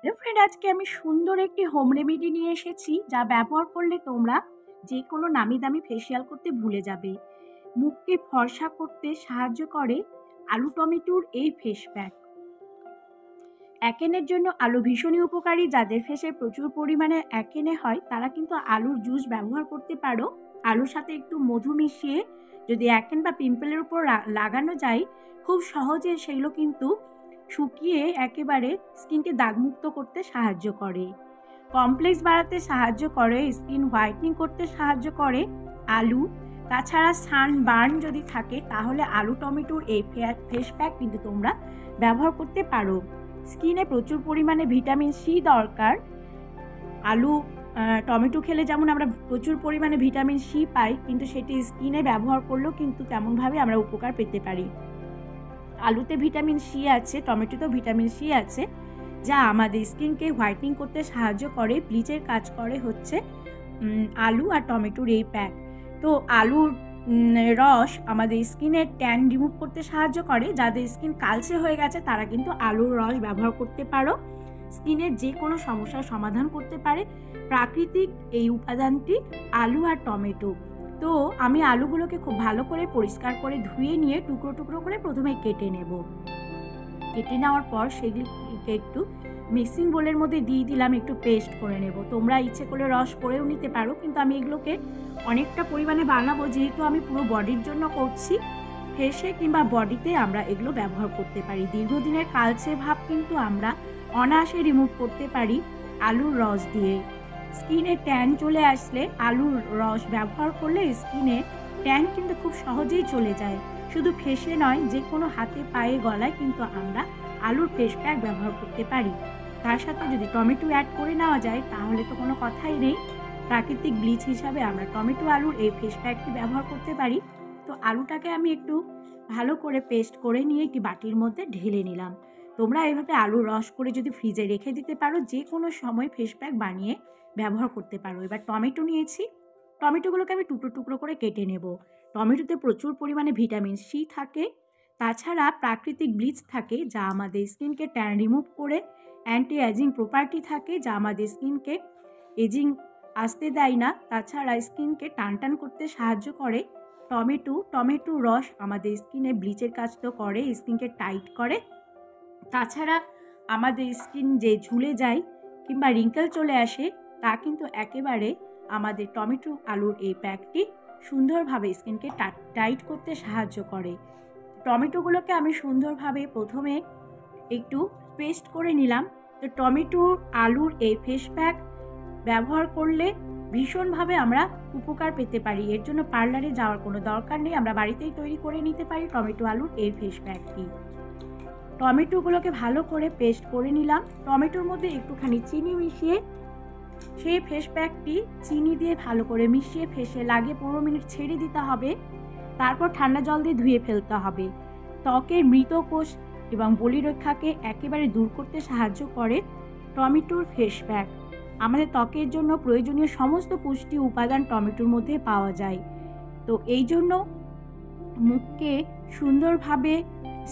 Hello friend, আজকে আমি সুন্দর একটি হোম রেমেডি নিয়ে এসেছি যা ব্যবহার করলে তোমরা যে কোনো নামি দামি ফেসিয়াল করতে ভুলে যাবে। মুখকে ফর্সা করতে সাহায্য করে আলু টমেটোর এই ফেস প্যাক। অ্যাকেনের জন্য আলু ভীষণই উপকারী। যাদের ফেসে প্রচুর পরিমাণে অ্যাকেনে হয় তারা কিন্তু আলুর জুস ব্যবহার করতে পারো। আলুর সাথে একটু মধু মিশিয়ে যদি অ্যাকেন বা পিম্পলের উপর লাগানো যায়, খুব সহজে সেগুলো কিন্তু শুকিয়ে একেবারে স্কিনকে দাগমুক্ত করতে সাহায্য করে। কমপ্লেক্স বাড়াতে সাহায্য করে, স্কিন হোয়াইটনিং করতে সাহায্য করে আলু। তাছাড়া সানবার্ন যদি থাকে তাহলে আলু টমেটোর এই ফেস প্যাক কিন্তু তোমরা ব্যবহার করতে পারো। স্কিনে প্রচুর পরিমাণে ভিটামিন সি দরকার। আলু টমেটো খেলে যেমন আমরা প্রচুর পরিমাণে ভিটামিন সি পাই, কিন্তু সেটি স্কিনে ব্যবহার করলেও কিন্তু তেমনভাবে আমরা উপকার পেতে পারি। আলুতে ভিটামিন সি আছে, টমেটোতেও ভিটামিন সি আছে, যা আমাদের স্কিনকে হোয়াইটনিং করতে সাহায্য করে। ব্লিচের কাজ করে হচ্ছে আলু আর টমেটোর এই প্যাক। তো আলুর রস আমাদের স্কিনের ট্যান রিমুভ করতে সাহায্য করে। যাদের স্কিন কালচে হয়ে গেছে তারা কিন্তু আলুর রস ব্যবহার করতে পারো। স্কিনের যে কোনো সমস্যার সমাধান করতে পারে প্রাকৃতিক এই উপাদানটি আলু আর টমেটো। তো আমি আলুগুলোকে খুব ভালো করে পরিষ্কার করে ধুয়ে নিয়ে টুকরো টুকরো করে প্রথমে কেটে নেব। কেটে নেওয়ার পর সেগুলিকে একটু মিক্সিং বোলের মধ্যে দিয়ে দিলাম, একটু পেস্ট করে নেব। তোমরা ইচ্ছে করলে রস করেও নিতে পারো, কিন্তু আমি এগুলোকে অনেকটা পরিমাণে বানাবো, যেহেতু আমি পুরো বডির জন্য করছি। ফেসে কিংবা বডিতে আমরা এগুলো ব্যবহার করতে পারি। দীর্ঘদিনের কালচে ভাব কিন্তু আমরা অনায়াসে রিমুভ করতে পারি আলুর রস দিয়ে। স্কিনে ট্যান চলে আসলে আলুর রস ব্যবহার করলে স্কিনে ট্যান কিন্তু খুব সহজেই চলে যায়। শুধু ফেসে নয়, যে কোনো হাতে পায়ে গলায় কিন্তু আমরা আলুর ফেস প্যাক ব্যবহার করতে পারি। তার সাথে যদি টমেটো অ্যাড করে নেওয়া যায় তাহলে তো কোনো কথাই নেই। প্রাকৃতিক ব্লিচ হিসাবে আমরা টমেটো আলুর এই ফেস প্যাকটি ব্যবহার করতে পারি। তো আলুটাকে আমি একটু ভালো করে পেস্ট করে নিয়ে একটি বাটির মধ্যে ঢেলে নিলাম। তোমরা এভাবে আলুর রস করে যদি ফ্রিজে রেখে দিতে পারো, যে কোনো সময় ফেস প্যাক বানিয়ে ব্যবহার করতে পারো। এবার টমেটো নিয়েছি, টমেটোগুলোকে আমি টুকরো টুকরো করে কেটে নেব। টমেটোতে প্রচুর পরিমাণে ভিটামিন সি থাকে, তাছাড়া প্রাকৃতিক ব্লিচ থাকে যা আমাদের স্কিনকে ট্যান রিমুভ করে, অ্যান্টি এজিং প্রপার্টি থাকে যা আমাদের স্কিনকে এজিং আসতে দেয় না, তাছাড়া স্কিনকে টান টান করতে সাহায্য করে। টমেটো রস আমাদের স্কিনে ব্লিচের কাজ তো করে, স্কিনকে টাইট করে। তাছাড়া আমাদের স্কিন যে ঝুলে যায় কিংবা রিঙ্কেল চলে আসে তা কিন্তু একেবারে আমাদের টমেটো আলুর এই প্যাকটি সুন্দরভাবে স্কিনকে টাইট করতে সাহায্য করে। টমেটোগুলোকে আমি সুন্দরভাবে প্রথমে একটু পেস্ট করে নিলাম। তো টমেটো আলুর এই ফেস প্যাক ব্যবহার করলে ভীষণভাবে আমরা উপকার পেতে পারি। এর জন্য পার্লারে যাওয়ার কোনো দরকার নেই, আমরা বাড়িতেই তৈরি করে নিতে পারি টমেটো আলুর এই ফেস প্যাকটি। টমেটোগুলোকে ভালো করে পেস্ট করে নিলাম। টমেটোর মধ্যে একটুখানি চিনি মিশিয়ে সেই ফেস প্যাকটি চিনি দিয়ে ভালো করে মিশিয়ে ফেসে লাগিয়ে 15 মিনিট ছেড়ে দিতে হবে। তারপর ঠান্ডা জল দিয়ে ধুয়ে ফেলতে হবে। ত্বকের মৃত কোষ এবং বলিরেখাকে একেবারে দূর করতে সাহায্য করে টমেটোর ফেস প্যাক। আমাদের ত্বকের জন্য প্রয়োজনীয় সমস্ত পুষ্টি উপাদান টমেটোর মধ্যে পাওয়া যায়। তো এই জন্য মুখকে সুন্দরভাবে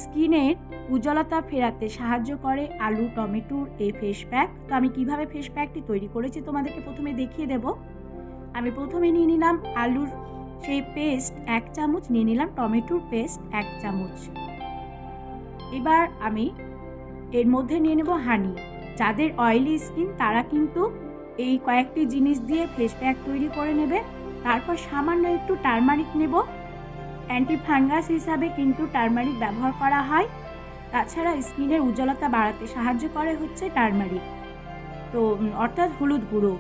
স্কিনের উজ্জ্বলতা ফেরাতে সাহায্য করে আলু টমেটোর এই ফেস প্যাক। তো আমি কিভাবে ফেস প্যাকটি তৈরি করেছি তোমাদেরকে প্রথমে দেখিয়ে দেব। আমি প্রথমে নিয়ে নিলাম আলুর সেই পেস্ট 1 চামচ, নিয়ে নিলাম টমেটোর পেস্ট 1 চামচ। এবার আমি এর মধ্যে নিয়ে নেব হানি। যাদের অয়েলি স্কিন তারা কিন্তু এই কয়েকটি জিনিস দিয়ে ফেস প্যাক তৈরি করে নেবে। তারপর সামান্য একটু টারমারিক নেব। অ্যান্টি ফাঙ্গাস হিসাবে কিন্তু টারমারিক ব্যবহার করা হয়। তাছাড়া স্কিনের উজ্জ্বলতা বাড়াতে সাহায্য করে হচ্ছে টারমারিক, তো অর্থাৎ হলুদ গুঁড়ো।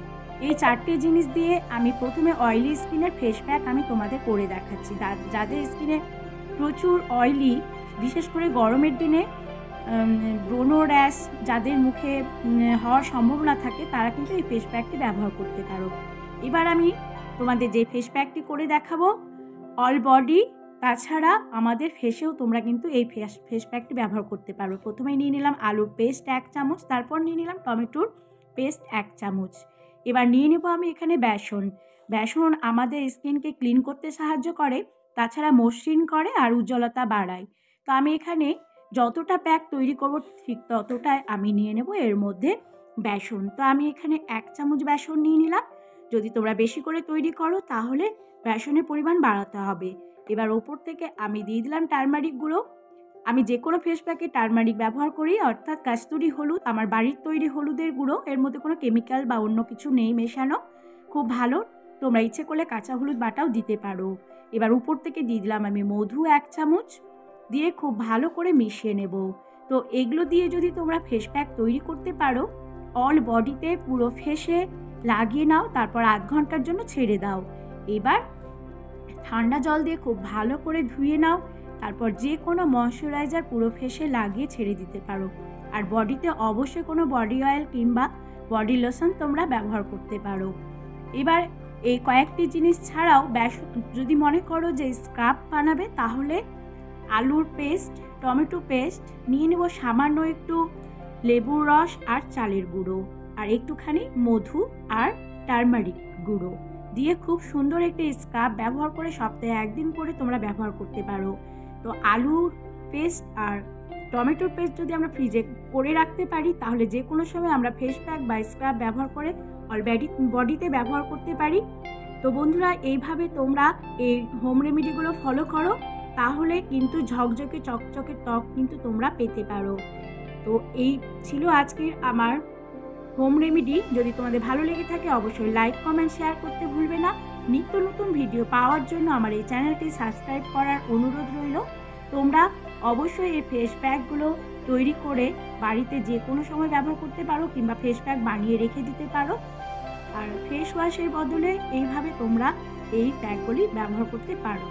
এই 4টে জিনিস দিয়ে আমি প্রথমে অয়েলি স্কিনের ফেস প্যাক আমি তোমাদের করে দেখাচ্ছি। যাদের স্কিনে প্রচুর অয়েলি, বিশেষ করে গরমের দিনে ব্রোনো র্যাশ যাদের মুখে হওয়ার সম্ভাবনা থাকে তারা কিন্তু এই ফেস প্যাকটি ব্যবহার করতে পারো। এবার আমি তোমাদের যে ফেস প্যাকটি করে দেখাবো অল বডি, তাছাড়া আমাদের ফেসেও তোমরা কিন্তু এই ফেস প্যাকটি ব্যবহার করতে পারো। প্রথমেই নিয়ে নিলাম আলুর পেস্ট 1 চামচ, তারপর নিয়ে নিলাম টমেটোর পেস্ট 1 চামচ। এবার নিয়ে নেব আমি এখানে বেসন আমাদের স্কিনকে ক্লিন করতে সাহায্য করে, তাছাড়া মসৃণ করে আর উজ্জ্বলতা বাড়ায়। তো আমি এখানে যতটা প্যাক তৈরি করব ঠিক ততটাই আমি নিয়ে নেব। এর মধ্যে বেসন। তো আমি এখানে 1 চামচ বেসন নিয়ে নিলাম। যদি তোমরা বেশি করে তৈরি করো তাহলে বেসনের পরিমাণ বাড়াতে হবে। এবার ওপর থেকে আমি দিয়ে দিলাম টারমারিক গুঁড়ো। আমি যে কোনো ফেস প্যাকে টারমারিক ব্যবহার করি, অর্থাৎ কাস্তুরি হলুদ, আমার বাড়ির তৈরি হলুদের গুঁড়ো। এর মধ্যে কোনো কেমিক্যাল বা অন্য কিছু নেই মেশানো, খুব ভালো। তোমরা ইচ্ছে করলে কাঁচা হলুদ বাটাও দিতে পারো। এবার উপর থেকে দিয়ে দিলাম আমি মধু 1 চামচ, দিয়ে খুব ভালো করে মিশিয়ে নেব। তো এগুলো দিয়ে যদি তোমরা ফেস প্যাক তৈরি করতে পারো, অল বডিতে পুরো ফেসে লাগিয়ে নাও, তারপর আধ ঘন্টার জন্য ছেড়ে দাও। এবার ঠান্ডা জল দিয়ে খুব ভালো করে ধুয়ে নাও, তারপর যে কোনো ময়শ্চারাইজার পুরো ফেসে লাগিয়ে ছেড়ে দিতে পারো। আর বডিতে অবশ্যই কোনো বডি অয়েল কিংবা বডি লোশন তোমরা ব্যবহার করতে পারো। এবার এই কয়েকটি জিনিস ছাড়াও যদি মনে করো যে স্ক্রাব বানাবে, তাহলে আলুর পেস্ট, টমেটো পেস্ট নিয়ে নেব, সামান্য একটু লেবুর রস আর চালের গুঁড়ো, আর একটুখানি মধু আর টারমারিক গুঁড়ো দিয়ে খুব সুন্দর একটি স্ক্রাব ব্যবহার করে সপ্তাহে 1 দিন করে তোমরা ব্যবহার করতে পারো। তো আলুর পেস্ট আর টমেটোর পেস্ট যদি আমরা ফ্রিজে করে রাখতে পারি, তাহলে যে কোনো সময় আমরা ফেস প্যাক বা স্ক্রাব ব্যবহার করে অলরেডি বডিতে ব্যবহার করতে পারি। তো বন্ধুরা, এইভাবে তোমরা এই হোম রেমেডিগুলো ফলো করো, তাহলে কিন্তু ঝকঝকে চকচকে ত্বক কিন্তু তোমরা পেতে পারো। তো এই ছিল আজকের আমার হোম রেমেডি। যদি তোমাদের ভালো লেগে থাকে অবশ্যই লাইক, কমেন্ট, শেয়ার করতে ভুলবে না। নিত্য নতুন ভিডিও পাওয়ার জন্য আমার এই চ্যানেলটি সাবস্ক্রাইব করার অনুরোধ রইল। তোমরা অবশ্যই এই ফেস প্যাকগুলো তৈরি করে বাড়িতে যে কোনো সময় ব্যবহার করতে পারো, কিংবা ফেস প্যাক বানিয়ে রেখে দিতে পারো। আর ফেস ওয়াশের বদলে এইভাবে তোমরা এই প্যাকগুলি ব্যবহার করতে পারো।